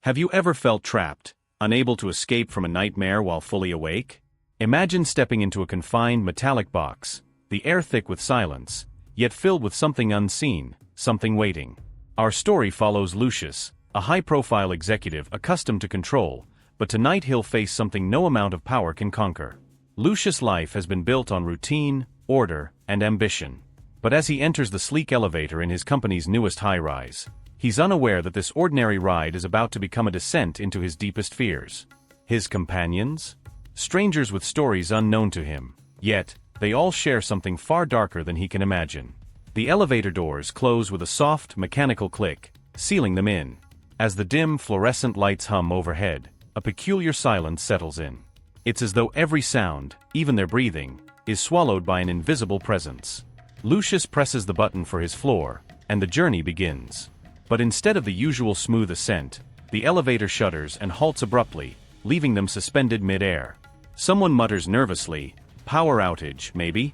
Have you ever felt trapped, unable to escape from a nightmare while fully awake? Imagine stepping into a confined metallic box, the air thick with silence, yet filled with something unseen, something waiting. Our story follows Lucius, a high-profile executive accustomed to control, but tonight he'll face something no amount of power can conquer. Lucius' life has been built on routine, order, and ambition. But as he enters the sleek elevator in his company's newest high-rise, he's unaware that this ordinary ride is about to become a descent into his deepest fears. His companions? Strangers with stories unknown to him, yet, they all share something far darker than he can imagine. The elevator doors close with a soft, mechanical click, sealing them in. As the dim, fluorescent lights hum overhead, a peculiar silence settles in. It's as though every sound, even their breathing, is swallowed by an invisible presence. Lucius presses the button for his floor, and the journey begins. But instead of the usual smooth ascent, the elevator shudders and halts abruptly, leaving them suspended mid-air. Someone mutters nervously, "Power outage, maybe?"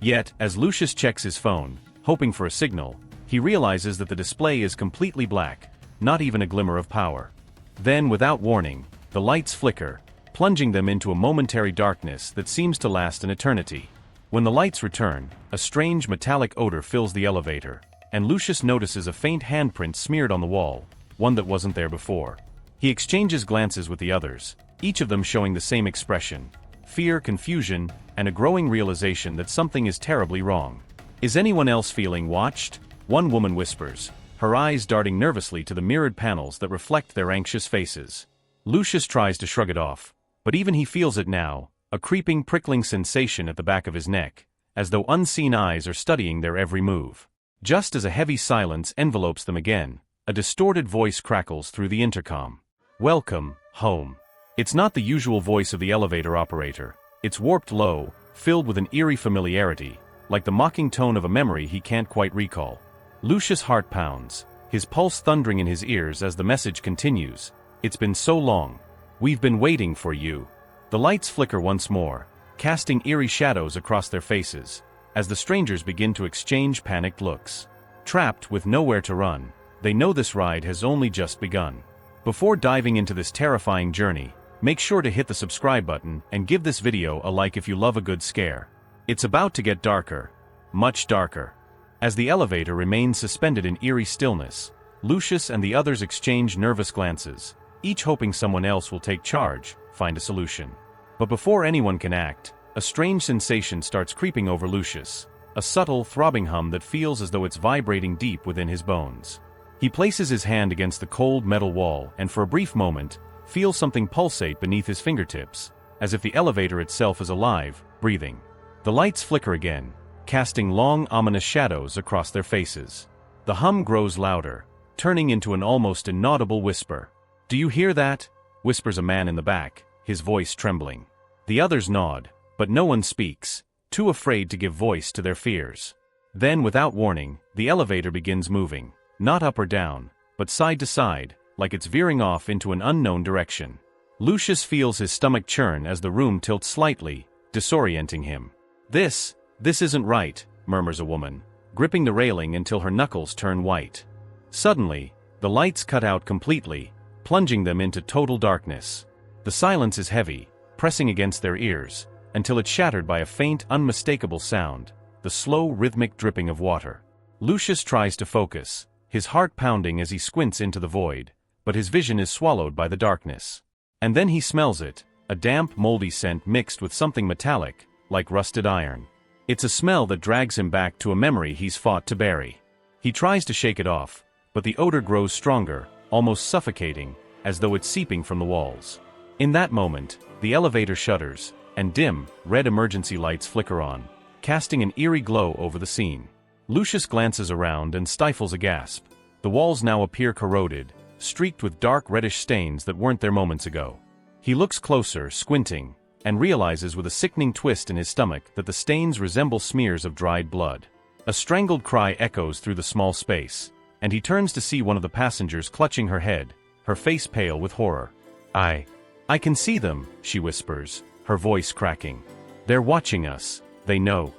Yet, as Lucius checks his phone, hoping for a signal, he realizes that the display is completely black, not even a glimmer of power. Then, without warning, the lights flicker, plunging them into a momentary darkness that seems to last an eternity. When the lights return, a strange metallic odor fills the elevator, and Lucius notices a faint handprint smeared on the wall, one that wasn't there before. He exchanges glances with the others, each of them showing the same expression: fear, confusion, and a growing realization that something is terribly wrong. "Is anyone else feeling watched?" one woman whispers, her eyes darting nervously to the mirrored panels that reflect their anxious faces. Lucius tries to shrug it off, but even he feels it now, a creeping, prickling sensation at the back of his neck, as though unseen eyes are studying their every move. Just as a heavy silence envelopes them again, a distorted voice crackles through the intercom. "Welcome, home." It's not the usual voice of the elevator operator. It's warped low, filled with an eerie familiarity, like the mocking tone of a memory he can't quite recall. Lucius' heart pounds, his pulse thundering in his ears as the message continues. "It's been so long. We've been waiting for you." The lights flicker once more, casting eerie shadows across their faces, as the strangers begin to exchange panicked looks. Trapped with nowhere to run, they know this ride has only just begun. Before diving into this terrifying journey, make sure to hit the subscribe button and give this video a like if you love a good scare. It's about to get darker, much darker. As the elevator remains suspended in eerie stillness, Lucius and the others exchange nervous glances, each hoping someone else will take charge, find a solution. But before anyone can act, a strange sensation starts creeping over Lucius, a subtle, throbbing hum that feels as though it's vibrating deep within his bones. He places his hand against the cold metal wall and for a brief moment, feels something pulsate beneath his fingertips, as if the elevator itself is alive, breathing. The lights flicker again, casting long, ominous shadows across their faces. The hum grows louder, turning into an almost inaudible whisper. "Do you hear that?" whispers a man in the back, his voice trembling. The others nod, but no one speaks, too afraid to give voice to their fears. Then, without warning, the elevator begins moving, not up or down, but side to side, like it's veering off into an unknown direction. Lucius feels his stomach churn as the room tilts slightly, disorienting him. This isn't right," murmurs a woman, gripping the railing until her knuckles turn white. Suddenly, the lights cut out completely, plunging them into total darkness. The silence is heavy, pressing against their ears, until it's shattered by a faint, unmistakable sound, the slow, rhythmic dripping of water. Lucius tries to focus, his heart pounding as he squints into the void, but his vision is swallowed by the darkness. And then he smells it, a damp, moldy scent mixed with something metallic, like rusted iron. It's a smell that drags him back to a memory he's fought to bury. He tries to shake it off, but the odor grows stronger, almost suffocating, as though it's seeping from the walls. In that moment, the elevator shudders, and dim, red emergency lights flicker on, casting an eerie glow over the scene. Lucius glances around and stifles a gasp. The walls now appear corroded, streaked with dark reddish stains that weren't there moments ago. He looks closer, squinting, and realizes with a sickening twist in his stomach that the stains resemble smears of dried blood. A strangled cry echoes through the small space, and he turns to see one of the passengers clutching her head, her face pale with horror. I can see them," she whispers, her voice cracking. "They're watching us, they know."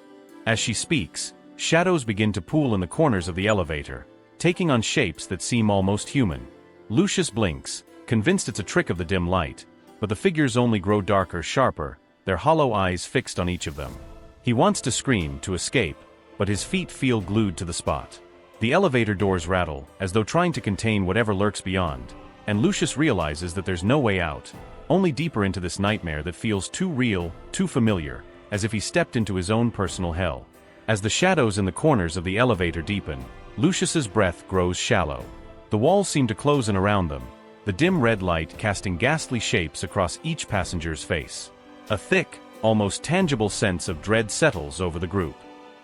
As she speaks, shadows begin to pool in the corners of the elevator, taking on shapes that seem almost human. Lucius blinks, convinced it's a trick of the dim light, but the figures only grow darker, sharper, their hollow eyes fixed on each of them. He wants to scream, to escape, but his feet feel glued to the spot. The elevator doors rattle, as though trying to contain whatever lurks beyond, and Lucius realizes that there's no way out, only deeper into this nightmare that feels too real, too familiar, as if he stepped into his own personal hell. As the shadows in the corners of the elevator deepen, Lucius's breath grows shallow. The walls seem to close in around them, the dim red light casting ghastly shapes across each passenger's face. A thick, almost tangible sense of dread settles over the group.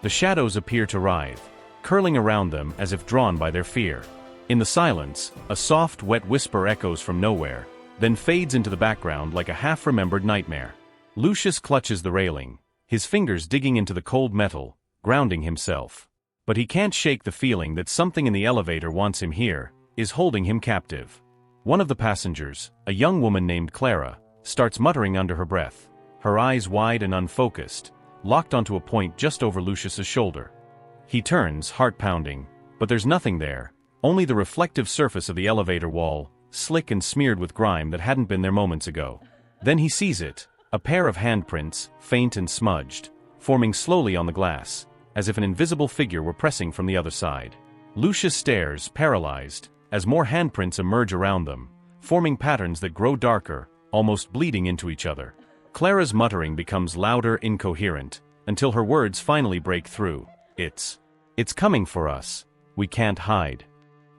The shadows appear to writhe, curling around them as if drawn by their fear. In the silence, a soft, wet whisper echoes from nowhere, then fades into the background like a half-remembered nightmare. Lucius clutches the railing, his fingers digging into the cold metal, grounding himself. But he can't shake the feeling that something in the elevator wants him here, is holding him captive. One of the passengers, a young woman named Clara, starts muttering under her breath, her eyes wide and unfocused, locked onto a point just over Lucius's shoulder. He turns, heart pounding, but there's nothing there, only the reflective surface of the elevator wall, slick and smeared with grime that hadn't been there moments ago. Then he sees it, a pair of handprints, faint and smudged, forming slowly on the glass, as if an invisible figure were pressing from the other side. Lucius stares, paralyzed, as more handprints emerge around them, forming patterns that grow darker, almost bleeding into each other. Clara's muttering becomes louder, incoherent, until her words finally break through. It's coming for us. We can't hide.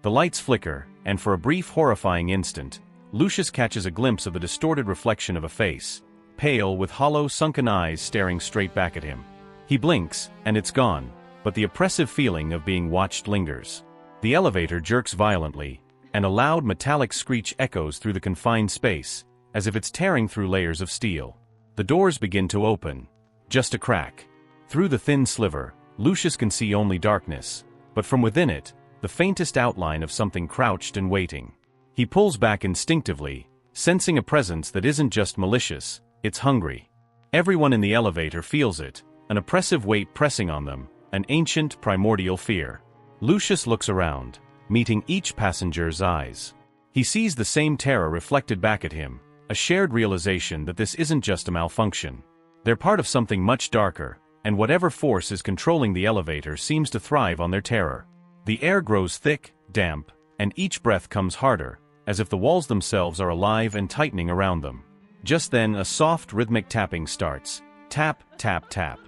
The lights flicker, and for a brief, horrifying instant, Lucius catches a glimpse of the distorted reflection of a face, pale with hollow, sunken eyes staring straight back at him. He blinks, and it's gone, but the oppressive feeling of being watched lingers. The elevator jerks violently, and a loud metallic screech echoes through the confined space, as if it's tearing through layers of steel. The doors begin to open. Just a crack. Through the thin sliver, Lucius can see only darkness, but from within it, the faintest outline of something crouched and waiting. He pulls back instinctively, sensing a presence that isn't just malicious, it's hungry. Everyone in the elevator feels it, an oppressive weight pressing on them, an ancient, primordial fear. Lucius looks around, meeting each passenger's eyes. He sees the same terror reflected back at him, a shared realization that this isn't just a malfunction. They're part of something much darker, and whatever force is controlling the elevator seems to thrive on their terror. The air grows thick, damp, and each breath comes harder, as if the walls themselves are alive and tightening around them. Just then a soft, rhythmic tapping starts. Tap, tap, tap.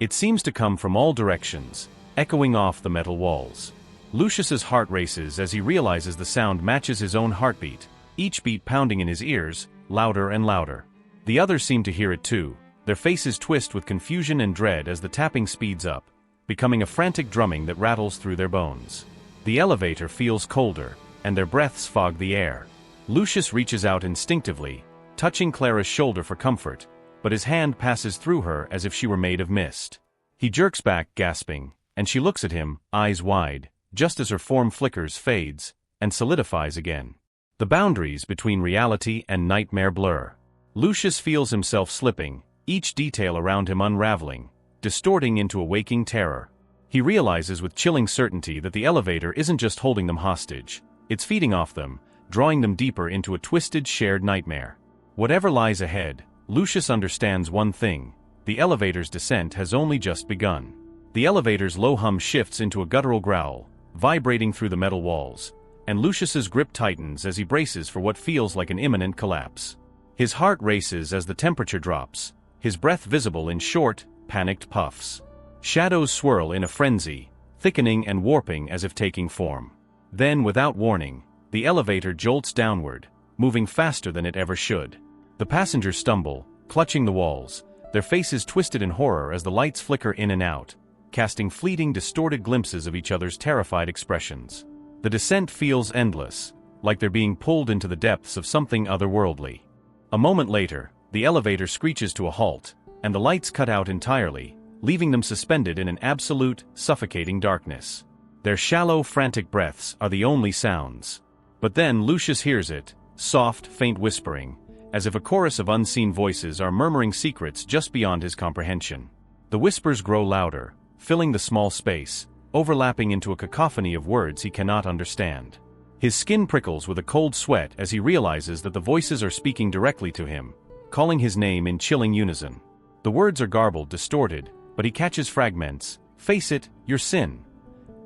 It seems to come from all directions, echoing off the metal walls. Lucius's heart races as he realizes the sound matches his own heartbeat, each beat pounding in his ears, louder and louder. The others seem to hear it too, their faces twist with confusion and dread as the tapping speeds up, becoming a frantic drumming that rattles through their bones. The elevator feels colder, and their breaths fog the air. Lucius reaches out instinctively, touching Clara's shoulder for comfort, but his hand passes through her as if she were made of mist. He jerks back, gasping, and she looks at him, eyes wide, just as her form flickers, fades, and solidifies again. The boundaries between reality and nightmare blur. Lucius feels himself slipping, each detail around him unraveling, distorting into a waking terror. He realizes with chilling certainty that the elevator isn't just holding them hostage, it's feeding off them, drawing them deeper into a twisted, shared nightmare. Whatever lies ahead, Lucius understands one thing: the elevator's descent has only just begun. The elevator's low hum shifts into a guttural growl, vibrating through the metal walls, and Lucius's grip tightens as he braces for what feels like an imminent collapse. His heart races as the temperature drops, his breath visible in short, panicked puffs. Shadows swirl in a frenzy, thickening and warping as if taking form. Then, without warning, the elevator jolts downward, moving faster than it ever should. The passengers stumble, clutching the walls, their faces twisted in horror as the lights flicker in and out, casting fleeting, distorted glimpses of each other's terrified expressions. The descent feels endless, like they're being pulled into the depths of something otherworldly. A moment later, the elevator screeches to a halt, and the lights cut out entirely, leaving them suspended in an absolute, suffocating darkness. Their shallow, frantic breaths are the only sounds. But then Lucius hears it, soft, faint whispering, as if a chorus of unseen voices are murmuring secrets just beyond his comprehension. The whispers grow louder, filling the small space, overlapping into a cacophony of words he cannot understand. His skin prickles with a cold sweat as he realizes that the voices are speaking directly to him, calling his name in chilling unison. The words are garbled, distorted, but he catches fragments. "Face it, your sin."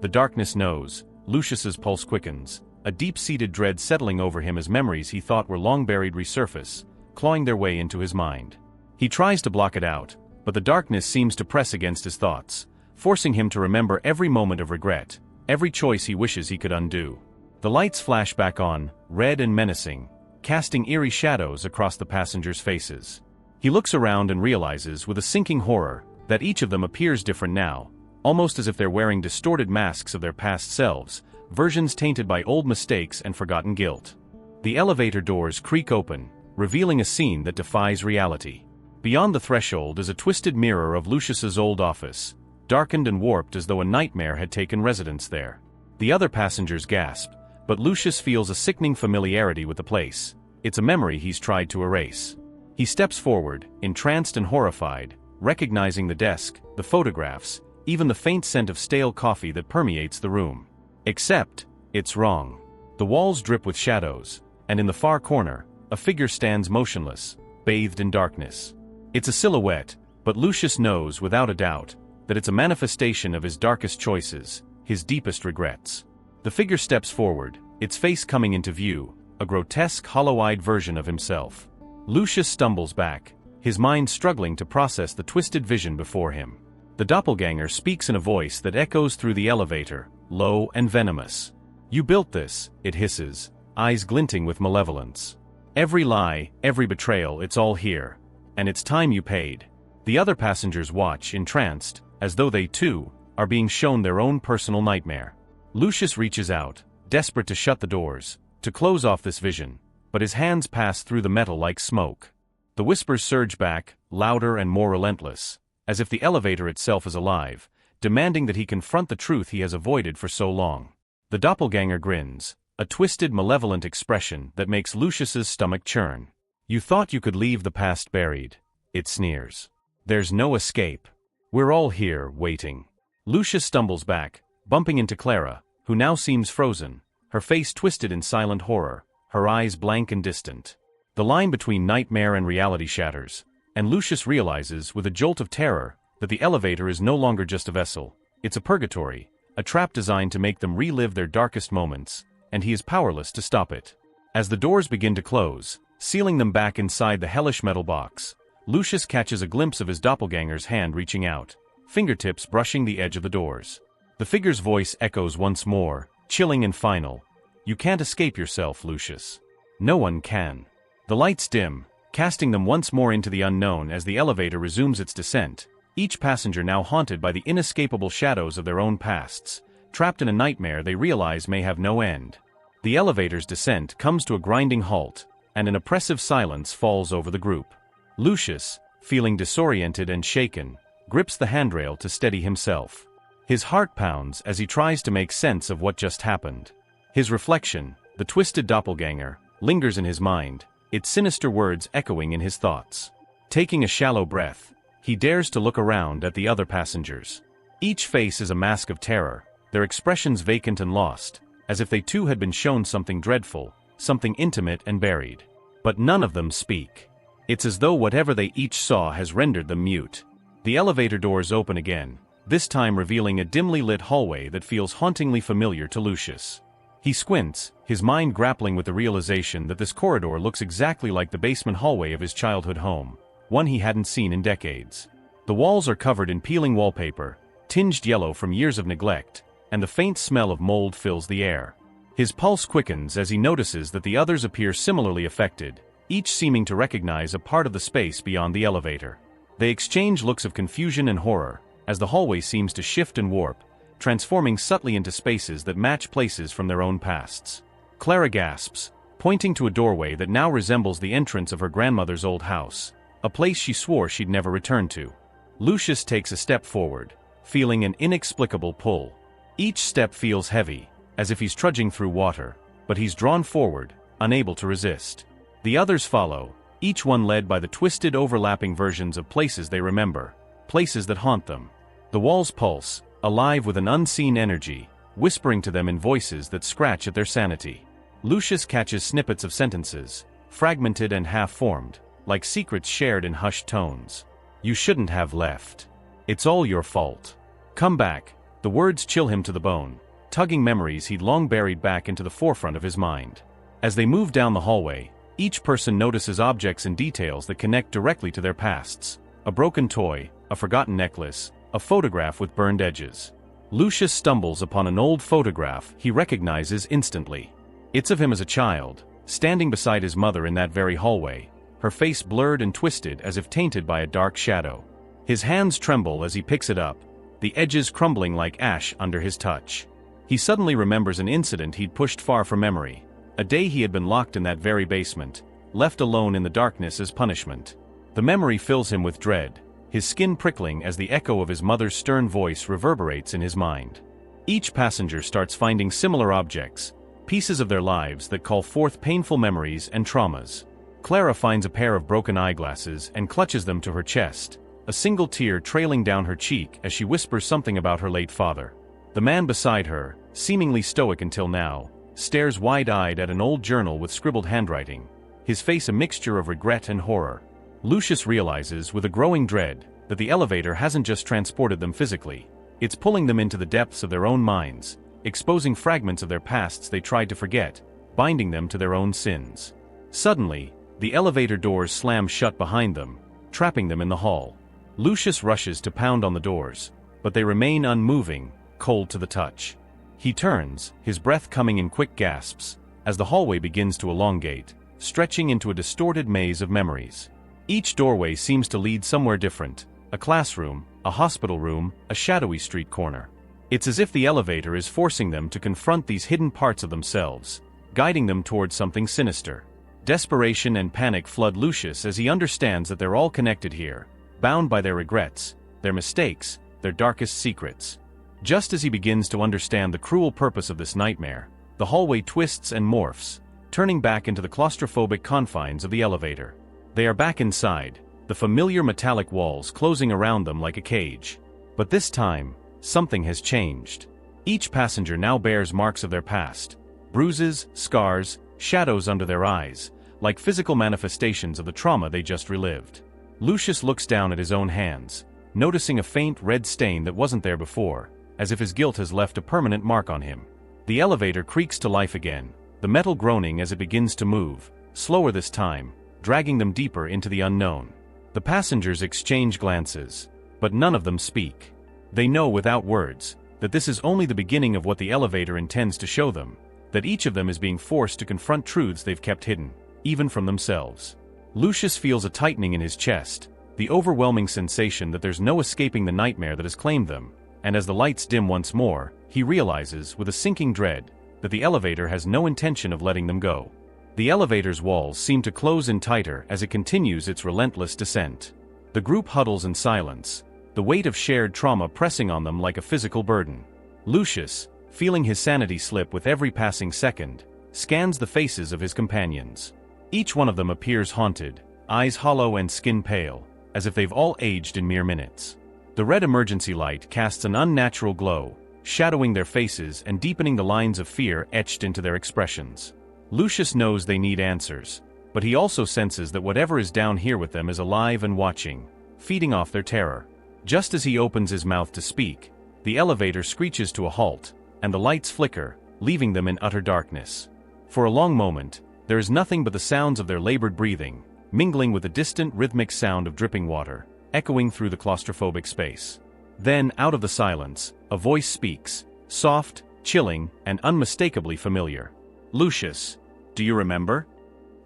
The darkness knows. Lucius's pulse quickens, a deep-seated dread settling over him as memories he thought were long buried resurface, clawing their way into his mind. He tries to block it out, but the darkness seems to press against his thoughts, forcing him to remember every moment of regret, every choice he wishes he could undo. The lights flash back on, red and menacing, casting eerie shadows across the passengers' faces. He looks around and realizes with a sinking horror that each of them appears different now, almost as if they're wearing distorted masks of their past selves, versions tainted by old mistakes and forgotten guilt. The elevator doors creak open, revealing a scene that defies reality. Beyond the threshold is a twisted mirror of Lucius's old office, darkened and warped as though a nightmare had taken residence there. The other passengers gasp, but Lucius feels a sickening familiarity with the place. It's a memory he's tried to erase. He steps forward, entranced and horrified, recognizing the desk, the photographs, even the faint scent of stale coffee that permeates the room. Except, it's wrong. The walls drip with shadows, and in the far corner, a figure stands motionless, bathed in darkness. It's a silhouette, but Lucius knows without a doubt that it's a manifestation of his darkest choices, his deepest regrets. The figure steps forward, its face coming into view, a grotesque, hollow-eyed version of himself. Lucius stumbles back, his mind struggling to process the twisted vision before him. The doppelganger speaks in a voice that echoes through the elevator, low and venomous. "You built this," it hisses, eyes glinting with malevolence. "Every lie, every betrayal, it's all here. And it's time you paid." The other passengers watch, entranced, as though they, too, are being shown their own personal nightmare. Lucius reaches out, desperate to shut the doors, to close off this vision, but his hands pass through the metal like smoke. The whispers surge back, louder and more relentless, as if the elevator itself is alive, demanding that he confront the truth he has avoided for so long. The doppelganger grins, a twisted, malevolent expression that makes Lucius's stomach churn. "You thought you could leave the past buried," it sneers. "There's no escape. We're all here, waiting." Lucius stumbles back, bumping into Clara, who now seems frozen, her face twisted in silent horror, her eyes blank and distant. The line between nightmare and reality shatters, and Lucius realizes with a jolt of terror that the elevator is no longer just a vessel, it's a purgatory, a trap designed to make them relive their darkest moments, and he is powerless to stop it. As the doors begin to close, sealing them back inside the hellish metal box, Lucius catches a glimpse of his doppelganger's hand reaching out, fingertips brushing the edge of the doors. The figure's voice echoes once more, chilling and final. "You can't escape yourself, Lucius. No one can." The lights dim, casting them once more into the unknown as the elevator resumes its descent, each passenger now haunted by the inescapable shadows of their own pasts, trapped in a nightmare they realize may have no end. The elevator's descent comes to a grinding halt, and an oppressive silence falls over the group. Lucius, feeling disoriented and shaken, grips the handrail to steady himself. His heart pounds as he tries to make sense of what just happened. His reflection, the twisted doppelganger, lingers in his mind, its sinister words echoing in his thoughts. Taking a shallow breath, he dares to look around at the other passengers. Each face is a mask of terror, their expressions vacant and lost, as if they too had been shown something dreadful, something intimate and buried. But none of them speak. It's as though whatever they each saw has rendered them mute. The elevator doors open again, this time revealing a dimly lit hallway that feels hauntingly familiar to Lucius. He squints, his mind grappling with the realization that this corridor looks exactly like the basement hallway of his childhood home, one he hadn't seen in decades. The walls are covered in peeling wallpaper, tinged yellow from years of neglect, and the faint smell of mold fills the air. His pulse quickens as he notices that the others appear similarly affected, each seeming to recognize a part of the space beyond the elevator. They exchange looks of confusion and horror, as the hallway seems to shift and warp, transforming subtly into spaces that match places from their own pasts. Clara gasps, pointing to a doorway that now resembles the entrance of her grandmother's old house, a place she swore she'd never return to. Lucius takes a step forward, feeling an inexplicable pull. Each step feels heavy, as if he's trudging through water, but he's drawn forward, unable to resist. The others follow, each one led by the twisted overlapping versions of places they remember, places that haunt them. The walls pulse, alive with an unseen energy, whispering to them in voices that scratch at their sanity. Lucius catches snippets of sentences, fragmented and half-formed, like secrets shared in hushed tones. "You shouldn't have left. It's all your fault. Come back." The words chill him to the bone, tugging memories he'd long buried back into the forefront of his mind. As they move down the hallway, each person notices objects and details that connect directly to their pasts. A broken toy, a forgotten necklace, a photograph with burned edges. Lucius stumbles upon an old photograph he recognizes instantly. It's of him as a child, standing beside his mother in that very hallway, her face blurred and twisted as if tainted by a dark shadow. His hands tremble as he picks it up, the edges crumbling like ash under his touch. He suddenly remembers an incident he'd pushed far from memory, a day he had been locked in that very basement, left alone in the darkness as punishment. The memory fills him with dread, his skin prickling as the echo of his mother's stern voice reverberates in his mind. Each passenger starts finding similar objects, pieces of their lives that call forth painful memories and traumas. Clara finds a pair of broken eyeglasses and clutches them to her chest, a single tear trailing down her cheek as she whispers something about her late father. The man beside her, seemingly stoic until now, stares wide-eyed at an old journal with scribbled handwriting, his face a mixture of regret and horror. Lucius realizes with a growing dread that the elevator hasn't just transported them physically, it's pulling them into the depths of their own minds, exposing fragments of their pasts they tried to forget, binding them to their own sins. Suddenly, the elevator doors slam shut behind them, trapping them in the hall. Lucius rushes to pound on the doors, but they remain unmoving, cold to the touch. He turns, his breath coming in quick gasps, as the hallway begins to elongate, stretching into a distorted maze of memories. Each doorway seems to lead somewhere different, a classroom, a hospital room, a shadowy street corner. It's as if the elevator is forcing them to confront these hidden parts of themselves, guiding them towards something sinister. Desperation and panic flood Lucius as he understands that they're all connected here, bound by their regrets, their mistakes, their darkest secrets. Just as he begins to understand the cruel purpose of this nightmare, the hallway twists and morphs, turning back into the claustrophobic confines of the elevator. They are back inside, the familiar metallic walls closing around them like a cage. But this time, something has changed. Each passenger now bears marks of their past, bruises, scars, shadows under their eyes, like physical manifestations of the trauma they just relived. Lucius looks down at his own hands, noticing a faint red stain that wasn't there before, as if his guilt has left a permanent mark on him. The elevator creaks to life again, the metal groaning as it begins to move, slower this time, dragging them deeper into the unknown. The passengers exchange glances, but none of them speak. They know without words that this is only the beginning of what the elevator intends to show them, that each of them is being forced to confront truths they've kept hidden, even from themselves. Lucius feels a tightening in his chest, the overwhelming sensation that there's no escaping the nightmare that has claimed them, and as the lights dim once more, he realizes, with a sinking dread, that the elevator has no intention of letting them go. The elevator's walls seem to close in tighter as it continues its relentless descent. The group huddles in silence, the weight of shared trauma pressing on them like a physical burden. Lucius, feeling his sanity slip with every passing second, scans the faces of his companions. Each one of them appears haunted, eyes hollow and skin pale, as if they've all aged in mere minutes. The red emergency light casts an unnatural glow, shadowing their faces and deepening the lines of fear etched into their expressions. Lucius knows they need answers, but he also senses that whatever is down here with them is alive and watching, feeding off their terror. Just as he opens his mouth to speak, the elevator screeches to a halt, and the lights flicker, leaving them in utter darkness. For a long moment, there is nothing but the sounds of their labored breathing, mingling with the distant rhythmic sound of dripping water, echoing through the claustrophobic space. Then, out of the silence, a voice speaks, soft, chilling, and unmistakably familiar. "Lucius, do you remember?"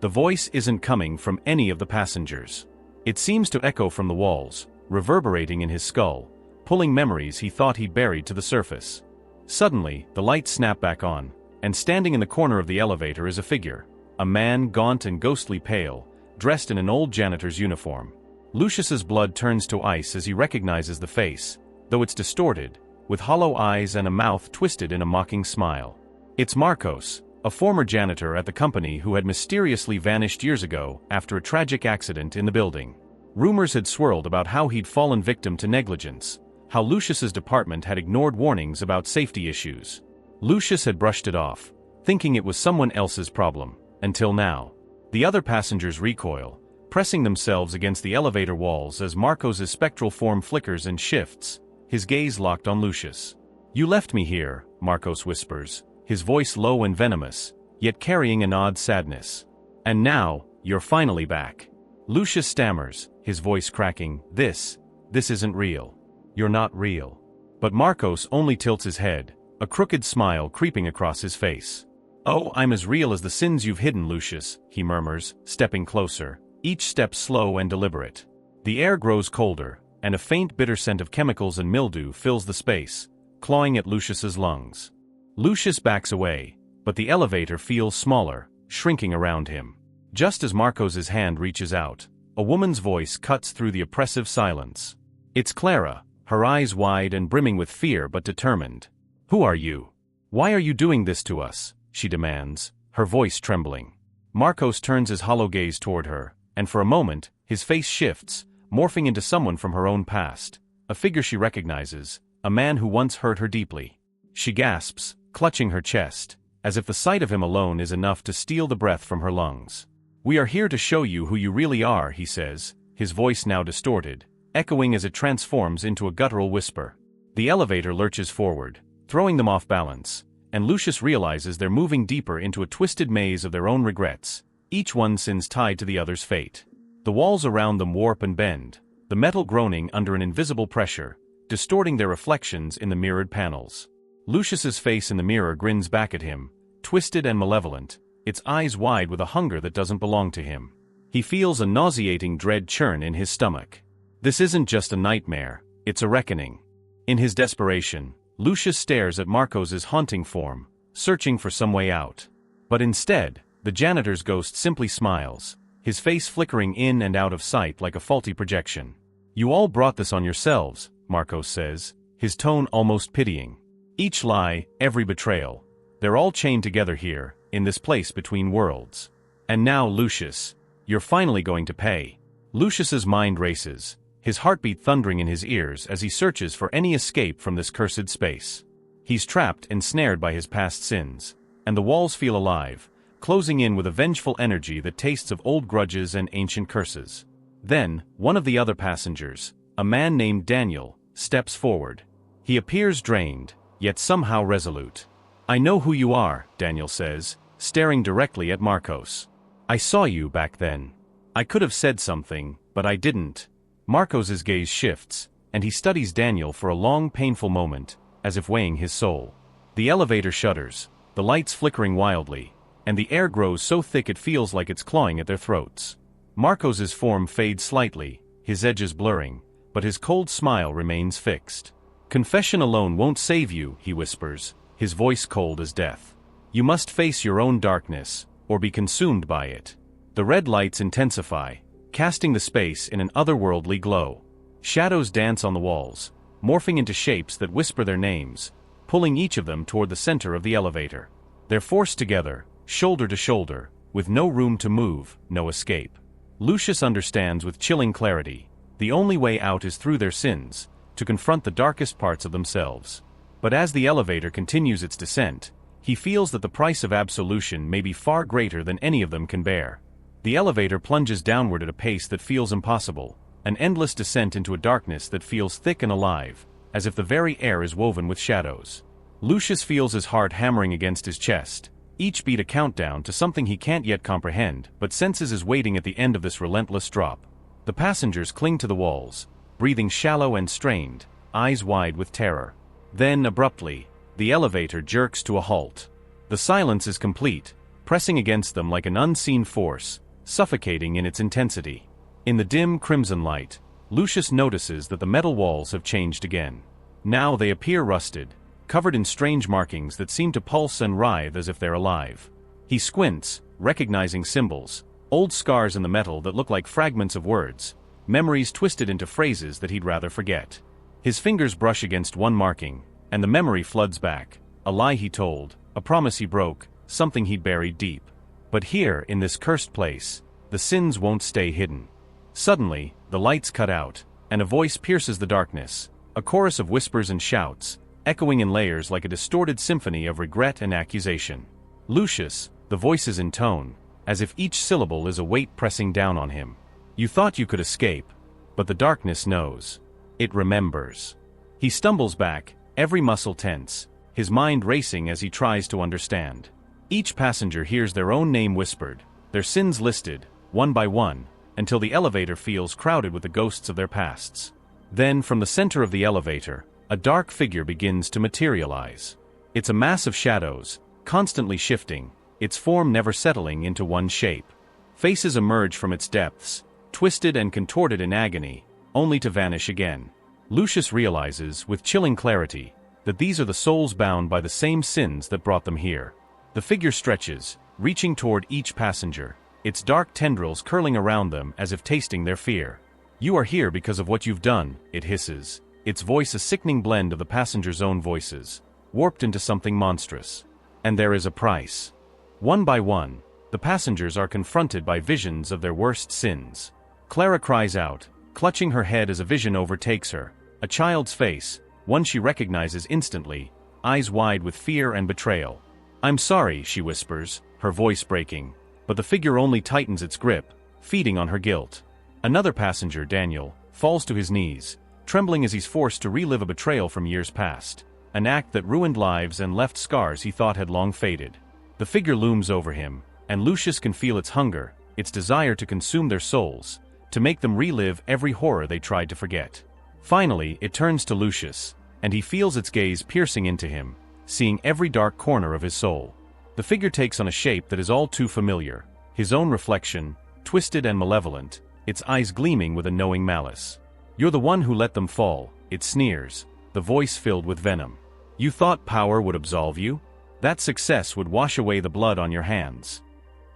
The voice isn't coming from any of the passengers. It seems to echo from the walls, reverberating in his skull, pulling memories he thought he'd buried to the surface. Suddenly, the lights snap back on, and standing in the corner of the elevator is a figure, a man gaunt and ghostly pale, dressed in an old janitor's uniform. Lucius's blood turns to ice as he recognizes the face, though it's distorted, with hollow eyes and a mouth twisted in a mocking smile. It's Marcos, a former janitor at the company who had mysteriously vanished years ago after a tragic accident in the building. Rumors had swirled about how he'd fallen victim to negligence, how Lucius's department had ignored warnings about safety issues. Lucius had brushed it off, thinking it was someone else's problem, until now. The other passengers recoil, pressing themselves against the elevator walls as Marcos' spectral form flickers and shifts, his gaze locked on Lucius. "You left me here," Marcos whispers, his voice low and venomous, yet carrying an odd sadness. "And now, you're finally back." Lucius stammers, his voice cracking, This isn't real. You're not real." But Marcos only tilts his head, a crooked smile creeping across his face. "Oh, I'm as real as the sins you've hidden, Lucius," he murmurs, stepping closer, each step slow and deliberate. The air grows colder, and a faint bitter scent of chemicals and mildew fills the space, clawing at Lucius's lungs. Lucius backs away, but the elevator feels smaller, shrinking around him. Just as Marcos's hand reaches out, a woman's voice cuts through the oppressive silence. It's Clara, her eyes wide and brimming with fear but determined. "Who are you? Why are you doing this to us?" she demands, her voice trembling. Marcos turns his hollow gaze toward her, and for a moment, his face shifts, morphing into someone from her own past, a figure she recognizes, a man who once hurt her deeply. She gasps, clutching her chest, as if the sight of him alone is enough to steal the breath from her lungs. "We are here to show you who you really are," he says, his voice now distorted, echoing as it transforms into a guttural whisper. The elevator lurches forward, throwing them off balance, and Lucius realizes they're moving deeper into a twisted maze of their own regrets, each one sins tied to the other's fate. The walls around them warp and bend, the metal groaning under an invisible pressure, distorting their reflections in the mirrored panels. Lucius's face in the mirror grins back at him, twisted and malevolent, its eyes wide with a hunger that doesn't belong to him. He feels a nauseating dread churn in his stomach. This isn't just a nightmare, it's a reckoning. In his desperation, Lucius stares at Marcos's haunting form, searching for some way out. But instead, the janitor's ghost simply smiles, his face flickering in and out of sight like a faulty projection. "You all brought this on yourselves," Marcos says, his tone almost pitying. "Each lie, every betrayal. They're all chained together here, in this place between worlds. And now, Lucius, you're finally going to pay." Lucius's mind races, his heartbeat thundering in his ears as he searches for any escape from this cursed space. He's trapped and snared by his past sins, and the walls feel alive, closing in with a vengeful energy that tastes of old grudges and ancient curses. Then, one of the other passengers, a man named Daniel, steps forward. He appears drained, yet somehow resolute. "I know who you are," Daniel says, staring directly at Marcos. "I saw you back then. I could have said something, but I didn't." Marcos's gaze shifts, and he studies Daniel for a long, painful moment, as if weighing his soul. The elevator shudders, the lights flickering wildly, and the air grows so thick it feels like it's clawing at their throats. Marcos's form fades slightly, his edges blurring, but his cold smile remains fixed. "Confession alone won't save you," he whispers, his voice cold as death. "You must face your own darkness, or be consumed by it." The red lights intensify, casting the space in an otherworldly glow. Shadows dance on the walls, morphing into shapes that whisper their names, pulling each of them toward the center of the elevator. They're forced together, shoulder to shoulder, with no room to move, no escape. Lucius understands with chilling clarity, the only way out is through their sins, to confront the darkest parts of themselves. But as the elevator continues its descent, he feels that the price of absolution may be far greater than any of them can bear. The elevator plunges downward at a pace that feels impossible, an endless descent into a darkness that feels thick and alive, as if the very air is woven with shadows. Lucius feels his heart hammering against his chest, each beat a countdown to something he can't yet comprehend, but senses is waiting at the end of this relentless drop. The passengers cling to the walls, breathing shallow and strained, eyes wide with terror. Then, abruptly, the elevator jerks to a halt. The silence is complete, pressing against them like an unseen force, suffocating in its intensity. In the dim crimson light, Lucius notices that the metal walls have changed again. Now they appear rusted, covered in strange markings that seem to pulse and writhe as if they're alive. He squints, recognizing symbols, old scars in the metal that look like fragments of words, memories twisted into phrases that he'd rather forget. His fingers brush against one marking, and the memory floods back, a lie he told, a promise he broke, something he'd buried deep. But here, in this cursed place, the sins won't stay hidden. Suddenly, the lights cut out, and a voice pierces the darkness, a chorus of whispers and shouts, echoing in layers like a distorted symphony of regret and accusation. Lucius, the voices in tone, as if each syllable is a weight pressing down on him. You thought you could escape, but the darkness knows. It remembers. He stumbles back, every muscle tense, his mind racing as he tries to understand. Each passenger hears their own name whispered, their sins listed, one by one, until the elevator feels crowded with the ghosts of their pasts. Then, from the center of the elevator, a dark figure begins to materialize. It's a mass of shadows, constantly shifting, its form never settling into one shape. Faces emerge from its depths, twisted and contorted in agony, only to vanish again. Lucius realizes, with chilling clarity, that these are the souls bound by the same sins that brought them here. The figure stretches, reaching toward each passenger, its dark tendrils curling around them as if tasting their fear. You are here because of what you've done, it hisses, its voice a sickening blend of the passengers' own voices, warped into something monstrous. And there is a price. One by one, the passengers are confronted by visions of their worst sins. Clara cries out, clutching her head as a vision overtakes her, a child's face, one she recognizes instantly, eyes wide with fear and betrayal. I'm sorry, she whispers, her voice breaking, but the figure only tightens its grip, feeding on her guilt. Another passenger, Daniel, falls to his knees, trembling as he's forced to relive a betrayal from years past, an act that ruined lives and left scars he thought had long faded. The figure looms over him, and Lucius can feel its hunger, its desire to consume their souls, to make them relive every horror they tried to forget. Finally, it turns to Lucius, and he feels its gaze piercing into him, seeing every dark corner of his soul. The figure takes on a shape that is all too familiar, his own reflection, twisted and malevolent, its eyes gleaming with a knowing malice. You're the one who let them fall, it sneers, the voice filled with venom. You thought power would absolve you? That success would wash away the blood on your hands.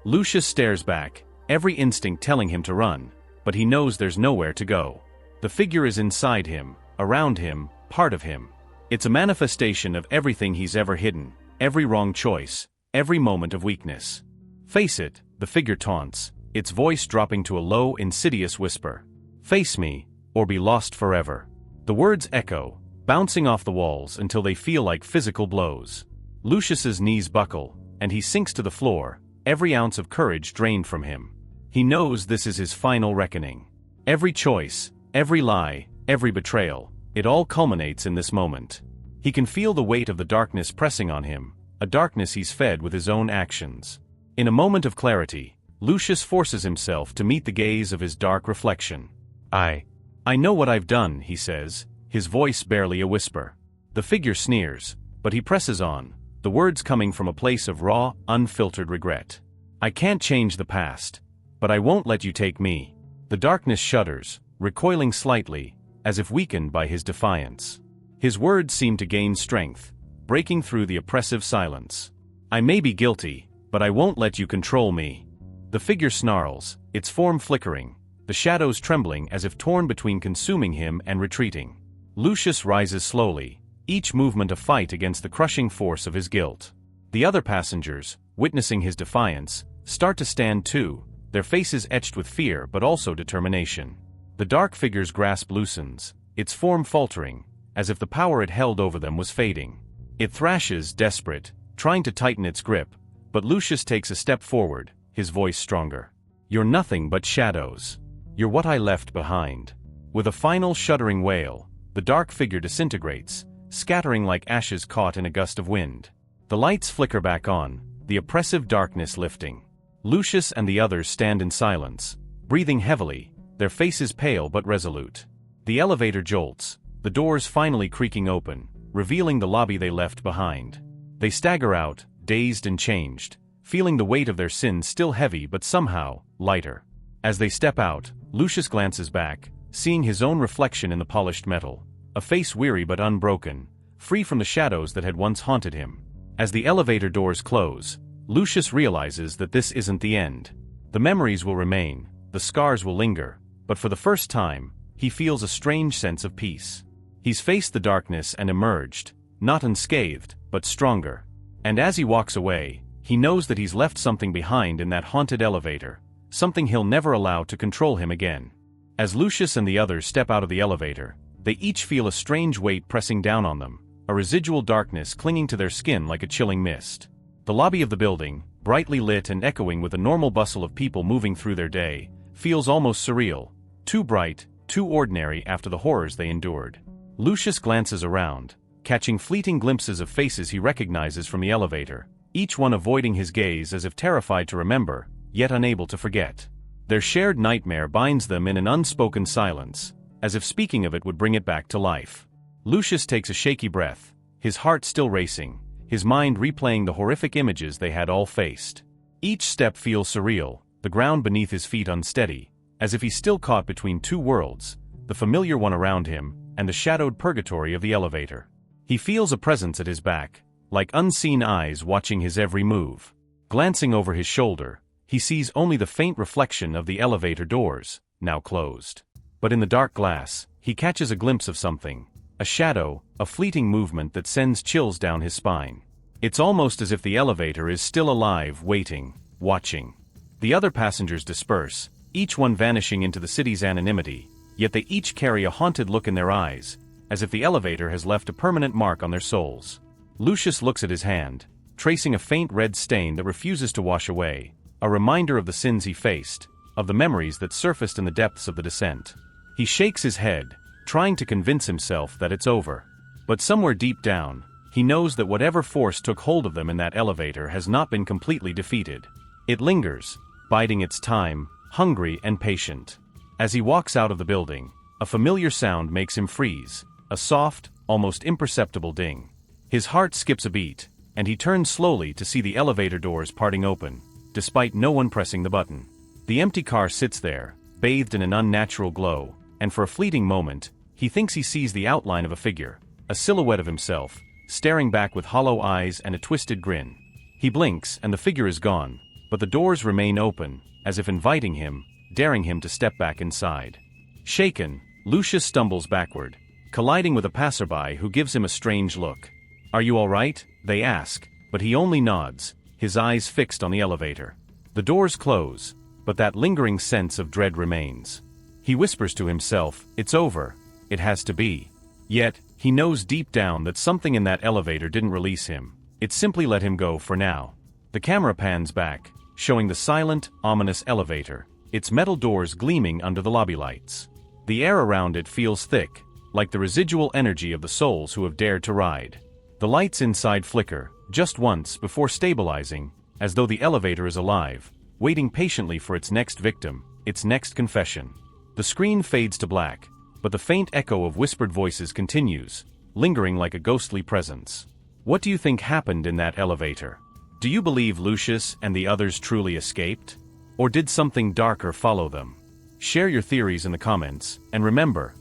Lucius stares back, every instinct telling him to run, but he knows there's nowhere to go. The figure is inside him, around him, part of him. It's a manifestation of everything he's ever hidden, every wrong choice, every moment of weakness. Face it, the figure taunts, its voice dropping to a low, insidious whisper. Face me, or be lost forever. The words echo, bouncing off the walls until they feel like physical blows. Lucius's knees buckle, and he sinks to the floor, every ounce of courage drained from him. He knows this is his final reckoning. Every choice, every lie, every betrayal, it all culminates in this moment. He can feel the weight of the darkness pressing on him, a darkness he's fed with his own actions. In a moment of clarity, Lucius forces himself to meet the gaze of his dark reflection. I know what I've done, he says, his voice barely a whisper. The figure sneers, but he presses on, the words coming from a place of raw, unfiltered regret. I can't change the past, but I won't let you take me. The darkness shudders, recoiling slightly, as if weakened by his defiance. His words seem to gain strength, breaking through the oppressive silence. I may be guilty, but I won't let you control me. The figure snarls, its form flickering, the shadows trembling as if torn between consuming him and retreating. Lucius rises slowly, each movement a fight against the crushing force of his guilt. The other passengers, witnessing his defiance, start to stand too, their faces etched with fear but also determination. The dark figure's grasp loosens, its form faltering, as if the power it held over them was fading. It thrashes, desperate, trying to tighten its grip, but Lucius takes a step forward, his voice stronger. You're nothing but shadows. You're what I left behind. With a final shuddering wail, the dark figure disintegrates, scattering like ashes caught in a gust of wind. The lights flicker back on, the oppressive darkness lifting. Lucius and the others stand in silence, breathing heavily, their faces pale but resolute. The elevator jolts, the doors finally creaking open, revealing the lobby they left behind. They stagger out, dazed and changed, feeling the weight of their sins still heavy but somehow lighter. As they step out, Lucius glances back, seeing his own reflection in the polished metal, a face weary but unbroken, free from the shadows that had once haunted him. As the elevator doors close, Lucius realizes that this isn't the end. The memories will remain, the scars will linger, but for the first time, he feels a strange sense of peace. He's faced the darkness and emerged, not unscathed, but stronger. And as he walks away, he knows that he's left something behind in that haunted elevator, something he'll never allow to control him again. As Lucius and the others step out of the elevator, they each feel a strange weight pressing down on them, a residual darkness clinging to their skin like a chilling mist. The lobby of the building, brightly lit and echoing with the normal bustle of people moving through their day, feels almost surreal. Too bright, too ordinary after the horrors they endured. Lucius glances around, catching fleeting glimpses of faces he recognizes from the elevator, each one avoiding his gaze as if terrified to remember, yet unable to forget. Their shared nightmare binds them in an unspoken silence, as if speaking of it would bring it back to life. Lucius takes a shaky breath, his heart still racing, his mind replaying the horrific images they had all faced. Each step feels surreal, the ground beneath his feet unsteady, as if he's still caught between two worlds, the familiar one around him, and the shadowed purgatory of the elevator. He feels a presence at his back, like unseen eyes watching his every move. Glancing over his shoulder, he sees only the faint reflection of the elevator doors, now closed. But in the dark glass, he catches a glimpse of something, a shadow, a fleeting movement that sends chills down his spine. It's almost as if the elevator is still alive, waiting, watching. The other passengers disperse, each one vanishing into the city's anonymity, yet they each carry a haunted look in their eyes, as if the elevator has left a permanent mark on their souls. Lucius looks at his hand, tracing a faint red stain that refuses to wash away, a reminder of the sins he faced, of the memories that surfaced in the depths of the descent. He shakes his head, trying to convince himself that it's over. But somewhere deep down, he knows that whatever force took hold of them in that elevator has not been completely defeated. It lingers, biding its time, hungry and patient. As he walks out of the building, a familiar sound makes him freeze, a soft, almost imperceptible ding. His heart skips a beat, and he turns slowly to see the elevator doors parting open, despite no one pressing the button. The empty car sits there, bathed in an unnatural glow, and for a fleeting moment, he thinks he sees the outline of a figure, a silhouette of himself, staring back with hollow eyes and a twisted grin. He blinks and the figure is gone, but the doors remain open, as if inviting him, daring him to step back inside. Shaken, Lucius stumbles backward, colliding with a passerby who gives him a strange look. "Are you all right?" they ask, but he only nods, his eyes fixed on the elevator. The doors close, but that lingering sense of dread remains. He whispers to himself, "It's over. It has to be." Yet, he knows deep down that something in that elevator didn't release him. It simply let him go for now. The camera pans back, showing the silent, ominous elevator, its metal doors gleaming under the lobby lights. The air around it feels thick, like the residual energy of the souls who have dared to ride. The lights inside flicker, just once before stabilizing, as though the elevator is alive, waiting patiently for its next victim, its next confession. The screen fades to black, but the faint echo of whispered voices continues, lingering like a ghostly presence. What do you think happened in that elevator? Do you believe Lucius and the others truly escaped? Or did something darker follow them? Share your theories in the comments, and remember,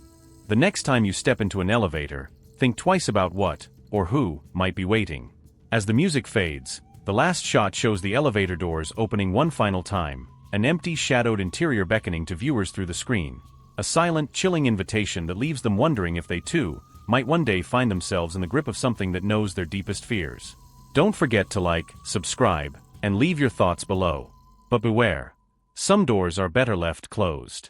the next time you step into an elevator, think twice about what, or who, might be waiting. As the music fades, the last shot shows the elevator doors opening one final time, an empty, shadowed interior beckoning to viewers through the screen. A silent, chilling invitation that leaves them wondering if they too might one day find themselves in the grip of something that knows their deepest fears. Don't forget to like, subscribe, and leave your thoughts below. But beware. Some doors are better left closed.